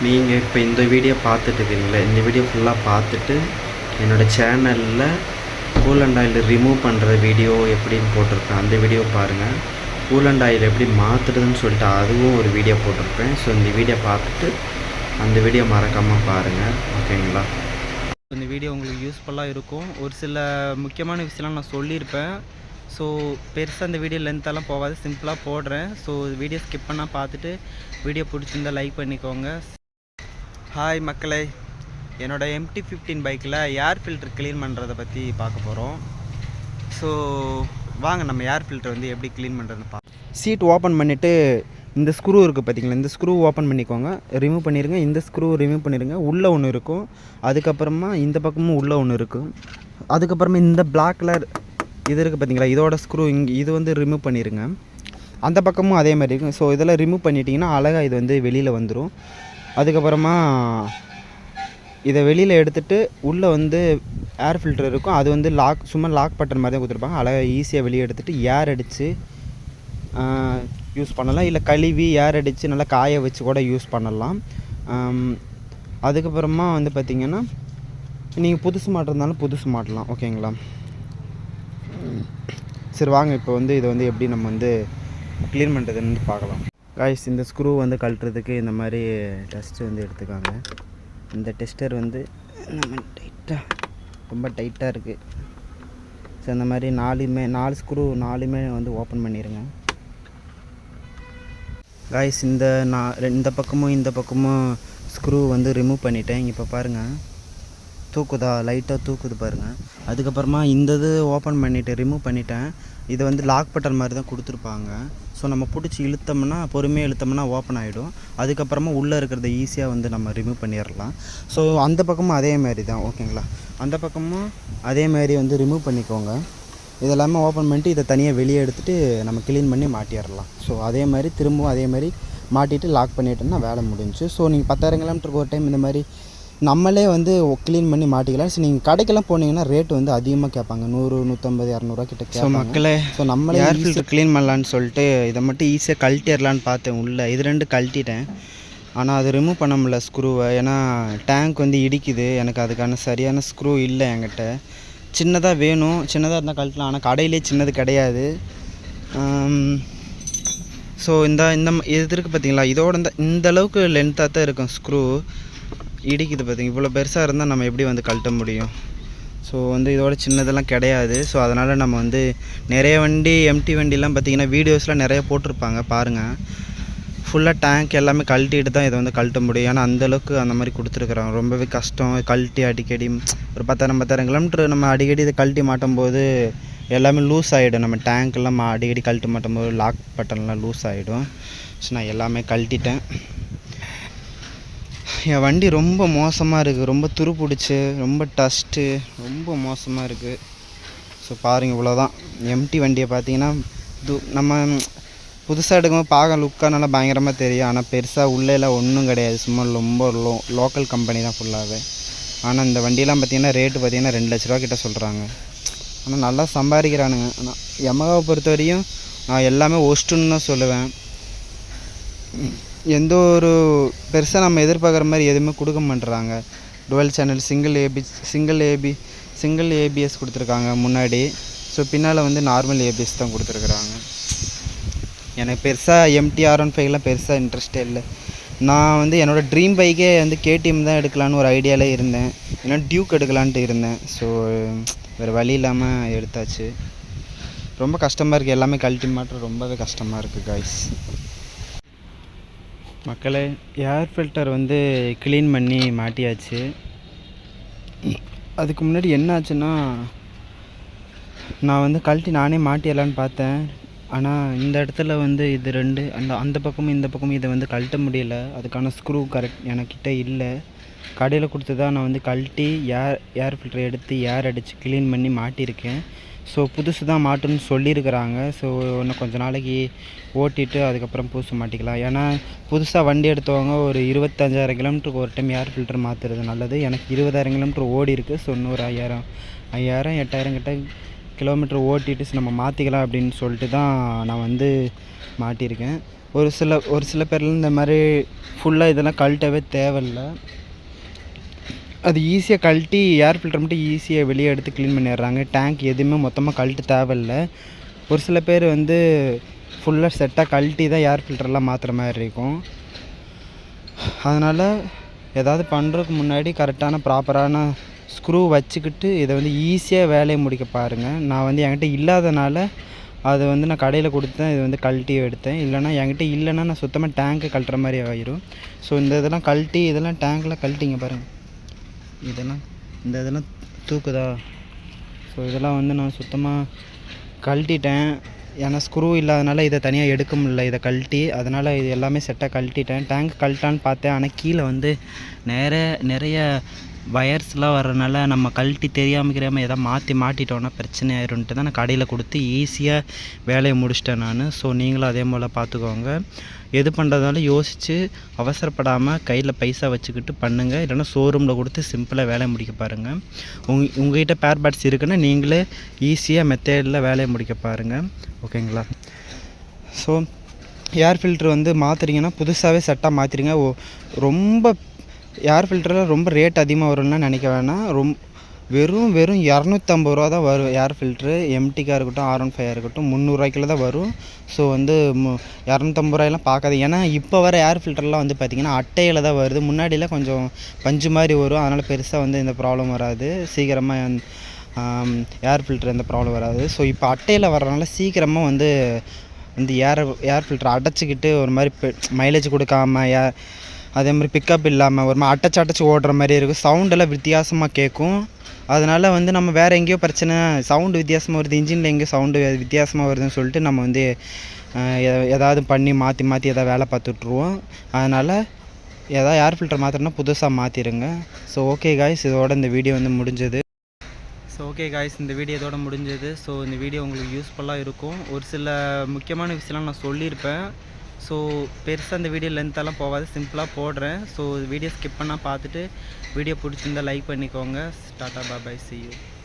நீங்கள் இப்போ இந்த வீடியோ பார்த்துட்டு இருக்கீங்களே, இந்த வீடியோ ஃபுல்லாக பார்த்துட்டு என்னோடய சேனலில் கூல் அண்ட் ஆயில் ரிமூவ் பண்ணுற வீடியோ எப்படின்னு போட்டிருப்பேன். அந்த வீடியோ பாருங்கள். கூல் அண்ட் ஆயில் எப்படி மாற்றுறதுன்னு சொல்லிட்டு அதுவும் ஒரு வீடியோ போட்டிருப்பேன். ஸோ இந்த வீடியோ பார்த்துட்டு அந்த வீடியோ மறக்காமல் பாருங்கள், ஓகேங்களா? இந்த வீடியோ உங்களுக்கு யூஸ்ஃபுல்லாக இருக்கும். ஒரு சில முக்கியமான விஷயம்லாம் நான் சொல்லியிருப்பேன். ஸோ பெருசாக இந்த வீடியோ லென்த்தெல்லாம் போகாது, சிம்பிளாக போடுறேன். ஸோ வீடியோ ஸ்கிப் பண்ணால் பார்த்துட்டு வீடியோ பிடிச்சிருந்தா லைக் பண்ணிக்கோங்க. ஹாய் மக்களே, என்னோடய MT-15 பைக்கில் ஏர் ஃபில்ட்ரு க்ளீன் பண்ணுறதை பற்றி பார்க்க போகிறோம். ஸோ வாங்க நம்ம ஏர் ஃபில்ட்ரு வந்து எப்படி க்ளீன் பண்ணுறதுன்னு சீட் ஓப்பன் பண்ணிவிட்டு இந்த ஸ்க்ரூ இருக்குது பார்த்தீங்களா, இந்த ஸ்க்ரூ ஓப்பன் பண்ணிக்கோங்க, ரிமூவ் பண்ணிடுங்க. இந்த ஸ்க்ரூ ரிமூவ் பண்ணிடுங்க. உள்ளே ஒன்று இருக்கும், அதுக்கப்புறமா இந்த பக்கமும் உள்ளே ஒன்று இருக்கும். அதுக்கப்புறமா இந்த பிளாக் கலர் இது இருக்குது பார்த்தீங்களா, இதோட ஸ்க்ரூ இது வந்து ரிமூவ் பண்ணிடுங்க. அந்த பக்கமும் அதே மாதிரி இருக்கும். ஸோ இதெல்லாம் ரிமூவ் பண்ணிட்டீங்கன்னா அழகாக இது வந்து வெளியில் வந்துடும். அதுக்கப்புறமா இதை வெளியில் எடுத்துகிட்டு உள்ளே வந்து ஏர் ஃபில்டர் இருக்கும். அது வந்து சும்மா லாக் பட்டன் மாதிரி தான் கொடுத்துருப்பாங்க. அழகாக ஈஸியாக வெளியே எடுத்துகிட்டு ஏர் அடித்து யூஸ் பண்ணலாம். இல்லை கழுவி ஏர் அடித்து நல்லா காய வச்சு கூட யூஸ் பண்ணலாம். அதுக்கப்புறமா வந்து பார்த்திங்கன்னா நீங்கள் புதுசு மாட்டிருந்தாலும் புதுசு மாட்டலாம், ஓகேங்களா? சரி வாங்க இப்போ வந்து இதை வந்து எப்படி நம்ம வந்து க்ளீன் பண்ணுறதுன்னு பார்க்கலாம். காய்ஸ், இந்த ஸ்க்ரூ வந்து கழட்டுறதுக்கு இந்த மாதிரி டெஸ்ட்டு வந்து எடுத்துக்காங்க. இந்த டெஸ்டர் வந்து நம்ம ரொம்ப டைட்டாக இருக்குது. ஸோ இந்த மாதிரி 4 ஸ்க்ரூ 4மே வந்து ஓப்பன் பண்ணிடுங்க. காய்ஸ், இந்த பக்கமும் இந்த பக்கமும் ஸ்க்ரூ வந்து ரிமூவ் பண்ணிட்டேன். இப்போ பாருங்கள், தூக்குதா, லைட்டாக தூக்குது பாருங்கள். அதுக்கப்புறமா இந்த இது ஓப்பன் பண்ணிவிட்டு ரிமூவ் பண்ணிட்டேன். இதை வந்து லாக் பட்டன் மாதிரி தான் கொடுத்துருப்பாங்க. ஸோ நம்ம பிடிச்சி இழுத்தோம்னா, பொறுமையாக இழுத்தோம்னா ஓப்பன் ஆகிடும். அதுக்கப்புறமா உள்ளே இருக்கிறத ஈஸியாக வந்து நம்ம ரிமூவ் பண்ணிடலாம். ஸோ அந்த பக்கமும் அதே மாதிரி தான், ஓகேங்களா? அந்த பக்கமும் அதே மாதிரி வந்து ரிமூவ் பண்ணிக்கோங்க. இதெல்லாமே ஓப்பன் பண்ணிட்டு இதை தனியாக வெளியே எடுத்துகிட்டு நம்ம க்ளீன் பண்ணி மாட்டிடலாம். ஸோ அதே மாதிரி திரும்பவும் அதே மாதிரி மாட்டிட்டு லாக் பண்ணிட்டோம்னா வேலை முடிஞ்சு. ஸோ நீங்கள் 10,000 கிலோமீட்டருக்கு ஒரு டைம் இந்த மாதிரி நம்மளே வந்து க்ளீன் பண்ணி மாட்டிக்கலாம். ஸோ நீங்கள் கடைக்கெல்லாம் போனீங்கன்னா ரேட் வந்து அதிகமாக கேட்பாங்க. 100, 150, 200 கிட்ட கேட்பாங்க. மக்களே, ஸோ நம்மளே ஏர் ஃபில்டர் க்ளீன் பண்ணலான்னு சொல்லிட்டு இதை மட்டும் ஈஸியாக கழட்டிடலான்னு பார்த்தேன். உள்ளே இது 2 கழட்டிட்டேன். ஆனால் அது ரிமூவ் பண்ண முடியல ஸ்க்ரூவை. ஏன்னா டேங்க் வந்து இடிக்குது. எனக்கு அதுக்கான சரியான ஸ்க்ரூ இல்லை என்கிட்ட. சின்னதாக வேணும், சின்னதாக இருந்தால் கழட்டலாம். ஆனால் கடையிலே சின்னது கிடையாது. ஸோ இந்த இது இருக்குது பார்த்தீங்களா, இதோட இந்த அளவுக்கு லென்த்தாக தான் இருக்கும் ஸ்க்ரூ. இடிக்குது பார்த்தீங்க, இவ்வளோ பெருசாக இருந்தால் நம்ம எப்படி வந்து கழட்ட முடியும்? ஸோ வந்து இதோட சின்னதெல்லாம் கிடையாது. ஸோ அதனால் நம்ம வந்து நிறைய எம்டி வண்டிலாம் பார்த்திங்கன்னா வீடியோஸ்லாம் நிறைய போட்டிருப்பாங்க பாருங்கள். ஃபுல்லாக டேங்க் எல்லாமே கழட்டிட்டு தான் இதை வந்து கழட்ட முடியும். ஏன்னா அந்தளவுக்கு அந்த மாதிரி கொடுத்துருக்குறாங்க. ரொம்பவே கஷ்டம் கழட்டி அடிக்கடி. ஒரு 10,000 கிலோமீட்டர் நம்ம அடிக்கடி இதை கழட்டி மாட்டும் போது எல்லாமே லூஸ் ஆகிடும். நம்ம டேங்க்கெல்லாம் அடிக்கடி கழட்டி மாட்டும் போது லாக் பட்டன்லாம் லூஸ் ஆகிடும். ஸோ நான் எல்லாமே கழட்டிட்டேன். என் வண்டி ரொம்ப மோசமாக இருக்குது, ரொம்ப துரு பிடிச்சி, ரொம்ப டஸ்ட்டு, ரொம்ப மோசமாக இருக்குது. ஸோ பாருங்கள், இவ்வளோதான். எம்டி வண்டியை பார்த்தீங்கன்னா நம்ம புதுசாக எடுக்கும்போது பார்க்க லுக்காக நல்லா பயங்கரமாக தெரியும். ஆனால் பெருசாக உள்ளேலாம் ஒன்றும் கிடையாது. சும்மா ரொம்ப லோக்கல் கம்பெனி தான் ஃபுல்லாகவே. ஆனால் இந்த வண்டியெலாம் பார்த்திங்கன்னா ரேட்டு பார்த்திங்கன்னா 2 லட்ச ரூபா கிட்ட சொல்கிறாங்க. ஆனால் நல்லா சம்பாதிக்கிறானுங்க. ஆனால் யமகாவை பொறுத்த வரையும் நான் எல்லாமே ஒஸ்ட்டுன்னு தான் சொல்லுவேன். எந்த ஒரு பெருசாக நம்ம எதிர்பார்க்குற மாதிரி எதுவுமே கொடுக்க மாட்டுறாங்க. டுவெல் சேனல் சிங்கிள் ஏபிஎஸ் கொடுத்துருக்காங்க முன்னாடி. ஸோ பின்னால் வந்து நார்மல் ஏபிஎஸ் தான் கொடுத்துருக்குறாங்க. எனக்கு பெருசாக MT-R15லாம் பெருசாக இன்ட்ரெஸ்டே இல்லை. நான் வந்து என்னோடய ட்ரீம் பைக்கே வந்து KTM தான் எடுக்கலான்னு ஒரு ஐடியாவில் இருந்தேன். ஏன்னா டியூக் எடுக்கலான்ட்டு இருந்தேன். ஸோ வேறு வழி இல்லாமல் எடுத்தாச்சு. ரொம்ப கஷ்டமாக இருக்குது, எல்லாமே கழட்டி மாற்ற ரொம்பவே கஷ்டமாக இருக்குது காய்ஸ். மக்களே, ஏர் ஃபில்டர் வந்து க்ளீன் பண்ணி மாட்டியாச்சு. அதுக்கு முன்னாடி என்ன ஆச்சுன்னா, நான் வந்து கழட்டி நானே மாட்டிடலான்னு பார்த்தேன். ஆனால் இந்த இடத்துல வந்து இது 2 அந்த பக்கமும் இந்த பக்கமும் இதை வந்து கழட்ட முடியல. அதுக்கான ஸ்க்ரூ கரெக்ட் எனக்கிட்ட இல்லை. கடையில் கொடுத்து தான் நான் வந்து கழட்டி ஏர் ஃபில்டர் எடுத்து ஏர் அடித்து க்ளீன் பண்ணி மாட்டியிருக்கேன். ஸோ புதுசு தான் மாட்டுன்னு சொல்லியிருக்கிறாங்க. ஸோ இன்னும் கொஞ்சம் நாளைக்கு ஓட்டிட்டு அதுக்கப்புறம் புதுசு மாட்டிக்கலாம். ஏன்னா புதுசாக வண்டி எடுத்தவங்க ஒரு 25,000 கிலோமீட்டருக்கு ஒரு டைம் ஏர் ஃபில்டர் மாற்றுறது நல்லது. எனக்கு 20,000 கிலோமீட்டர் ஓடி இருக்குது. ஸோ இன்னொரு 8,000 கிட்ட கிலோமீட்டர் ஓட்டிட்டு நம்ம மாற்றிக்கலாம் அப்படின்னு சொல்லிட்டு தான் நான் வந்து மாட்டியிருக்கேன். ஒரு சில பேர்லாம் இந்த மாதிரி ஃபுல்லாக இதெல்லாம் கழட்டவே தேவையில்ல. அது ஈஸியாக கழட்டி ஏர் ஃபில்டர் மட்டும் ஈஸியாக வெளியே எடுத்து க்ளீன் பண்ணிடுறாங்க. டேங்க் எதுவுமே மொத்தமாக கழட்ட தேவையில்ல. ஒரு சில பேர் வந்து ஃபுல்லாக செட்டாக கழட்டி தான் ஏர் ஃபில்டர்லாம் மாற்றுற மாதிரி இருக்கும். அதனால் ஏதாவது பண்ணுறதுக்கு முன்னாடி கரெக்டான ப்ராப்பரான ஸ்க்ரூ வச்சுக்கிட்டு இதை வந்து ஈஸியாக வேலையை முடிக்க பாருங்கள். நான் வந்து என்கிட்ட இல்லாதனால அதை வந்து நான் கடையில் கொடுத்தேன், இது வந்து கழட்டி எடுத்தேன். இல்லைனா என்கிட்ட இல்லைன்னா நான் சுத்தமாக டேங்க்கை கழட்டுற மாதிரி ஆயிரும். ஸோ இதெல்லாம் கழட்டி இதெல்லாம் டேங்க்கில் கழட்டிங்க பாருங்கள். இதெல்லாம் தூக்குதா? ஸோ இதெல்லாம் வந்து நான் சுத்தமாக கழட்டிட்டேன். ஏன்னா ஸ்க்ரூ இல்லாதனால இதை தனியாக எடுக்க முடியல, இதை கழட்டி. அதனால் இது எல்லாமே செட்டாக கழட்டிட்டேன். டேங்க் கழட்டான்னு பார்த்தேன், ஆனால் கீழே வந்து நிறைய வயர்ஸ்லாம் வர்றதுனால நம்ம கழட்டி தெரியாமல் எதாவது மாட்டிட்டோன்னா பிரச்சனை ஆயிரும்ன்ட்டு தான் நான் கடையில் கொடுத்து ஈஸியாக வேலையை முடிச்சிட்டேன் நான். ஸோ நீங்களும் அதே போல் பார்த்துக்கோங்க. எது பண்ணுறதாலும் யோசித்து அவசரப்படாமல் கையில் பைசா வச்சுக்கிட்டு பண்ணுங்கள். இல்லைன்னா ஷோரூமில் கொடுத்து சிம்பிளாக வேலையை முடிக்க பாருங்கள். உங்கள்கிட்ட பேர் பார்ட்ஸ் இருக்குன்னா நீங்களே ஈஸியாக மெத்தேடில் வேலையை முடிக்க பாருங்கள். ஓகேங்களா? ஸோ ஏர் ஃபில்ட்ரு வந்து மாற்றுறீங்கன்னா புதுசாகவே செட்டாக மாற்றிடுங்க. ரொம்ப ஏர் ஃபில்டரில் ரொம்ப ரேட் அதிகமாக வரும்னா நினைக்க வேணாம். வெறும் 250 ரூபா தான் வரும் ஏர் ஃபில்ட்ரு. எம்டிக்காக இருக்கட்டும், R15 இருக்கட்டும் 300 ரூபாய்க்குள்ள தான் வரும். ஸோ வந்து 250 ரூபாயெல்லாம் பார்க்காது. ஏன்னா இப்போ வர ஏர் ஃபில்டர்லாம் வந்து பார்த்திங்கன்னா அட்டையில் தான் வருது. முன்னாடியில் கொஞ்சம் பஞ்சு மாதிரி வரும். அதனால் பெருசாக வந்து இந்த ப்ராப்ளம் வராது. சீக்கிரமாக ஏர் ஃபில்டர் எந்த ப்ராப்ளம் வராது. ஸோ இப்போ அட்டையில் வர்றதுனால சீக்கிரமாக வந்து ஏர் ஃபில்டர் அடைச்சிக்கிட்டு ஒரு மாதிரி மைலேஜ் கொடுக்காம அதே மாதிரி பிக்கப் இல்லாமல் ஒரு மாதிரி அடைச்சி ஓடுற மாதிரி இருக்கும். சவுண்டெல்லாம் வித்தியாசமாக கேட்கும். அதனால் வந்து நம்ம வேறு எங்கேயோ பிரச்சனை, சவுண்டு வித்தியாசமாக வருது, இன்ஜினில் எங்கேயோ சவுண்டு வித்தியாசமாக வருதுன்னு சொல்லிட்டு நம்ம வந்து ஏதாவது பண்ணி மாற்றி எதாவது வேலை பார்த்துட்ருவோம். அதனால் ஏதாவது ஏர் ஃபில்டர் மாற்றினா புதுசாக மாற்றிடுங்க. ஸோ ஓகே காய்ஸ், இதோட இந்த வீடியோ வந்து முடிஞ்சது. இந்த வீடியோ இதோட முடிஞ்சது. ஸோ இந்த வீடியோ உங்களுக்கு யூஸ்ஃபுல்லாக இருக்கும். ஒரு சில முக்கியமான விஷயம்லாம் நான் சொல்லியிருப்பேன். ஸோ பெருசாக இந்த வீடியோ லென்த்தெல்லாம் போகாது, சிம்பிளாக போடுறேன். ஸோ வீடியோ ஸ்கிப் பண்ணால் பார்த்துட்டு வீடியோ பிடிச்சிருந்தால் லைக் பண்ணிக்கோங்க. Tata bye, see you.